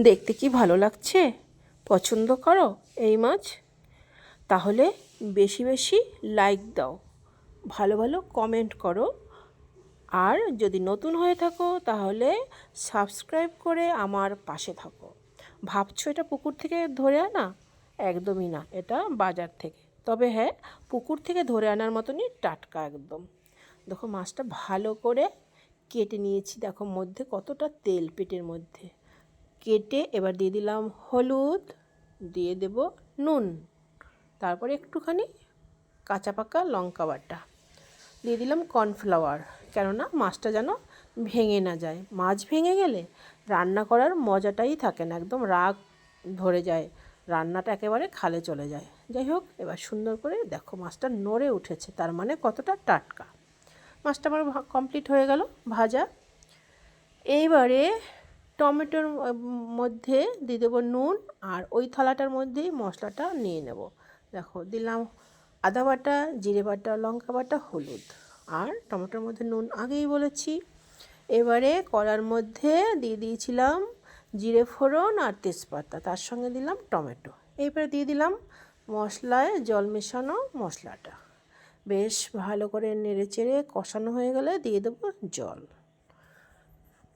দেখতে কি ভালো লাগছে? পছন্দ করো এই মাছ? তাহলে বেশি বেশি লাইক দাও, ভালো ভালো কমেন্ট করো, আর যদি নতুন হয়ে থাকো তাহলে সাবস্ক্রাইব করে আমার পাশে থাকো। ভাবছো এটা পুকুর থেকে ধরে আনা? একদমই না, এটা বাজার থেকে। তবে হ্যাঁ, পুকুর থেকে ধরে আনার মতনই টাটকা একদম। দেখো মাছটা ভালো করে কেটে নিয়েছি, দেখো মধ্যে কতটা তেল পেটের মধ্যে। কেটে এবার দিয়ে দিলাম হলুদ, দিয়ে দেব নুন, তারপরে একটুখানি কাঁচা পাকা লঙ্কা বাটা, দিয়ে দিলাম কর্নফ্লাওয়ার, কেননা মাছটা যেন ভেঙে না যায়। মাছ ভেঙে গেলে রান্না করার মজাটাই থাকে না, একদম রাগ ধরে যায়, রান্নাটা একেবারে খালে চলে যায়। যাই হোক, এবার সুন্দর করে দেখো মাছটা নড়ে উঠেছে, তার মানে কতটা টাটকা। মাছটা আমার কমপ্লিট হয়ে গেল ভাজা। এইবারে টমেটোর মধ্যে দিয়ে দেবো নুন, আর ওই থালাটার মধ্যেই মশলাটা নিয়ে নেব। দেখো দিলাম আদা বাটা, জিরে বাটা, লঙ্কা বাটা, হলুদ, আর টমেটোর মধ্যে নুন আগেই বলেছি। এবারে কড়ার মধ্যে দিয়ে দিয়েছিলাম জিরে ফোড়ন আর তেজপাতা, তার সঙ্গে দিলাম টমেটো। এইবারে দিয়ে দিলাম মশলায় জল মেশানো মশলাটা। বেশ ভালো করে নেড়ে চেড়ে কষানো হয়ে গেলে দিয়ে দেবো জল।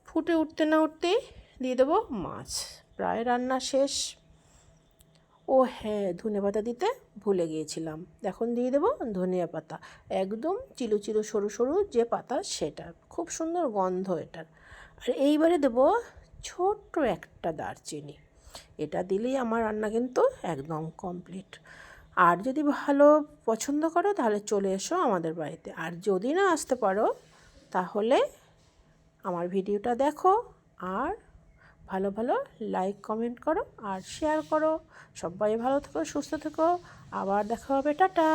ফুটে উঠতে না উঠতেই দিয়ে দেবো মাছ। প্রায় রান্না শেষ। ও হ্যাঁ, ধনেপাতা দিতে ভুলে গিয়েছিলাম, এখন দিয়ে দেবো ধনিয়া পাতা, একদম চিলো চিলো সরু সরু যে পাতা সেটা, খুব সুন্দর গন্ধ এটার। আর এইবারে দেবো ছোট্ট একটা দারচিনি। এটা দিলেই আমার রান্না কিন্তু একদম কমপ্লিট। আর যদি ভালো পছন্দ করো তাহলে চলে এসো আমাদের বাড়িতে, আর যদি না আসতে পারো তাহলে আমার ভিডিওটা দেখো, আর ভালো ভালো লাইক কমেন্ট করো আর শেয়ার করো। সবাই ভালো থেকো, সুস্থ থেকো, আবার দেখা হবে, টাটা।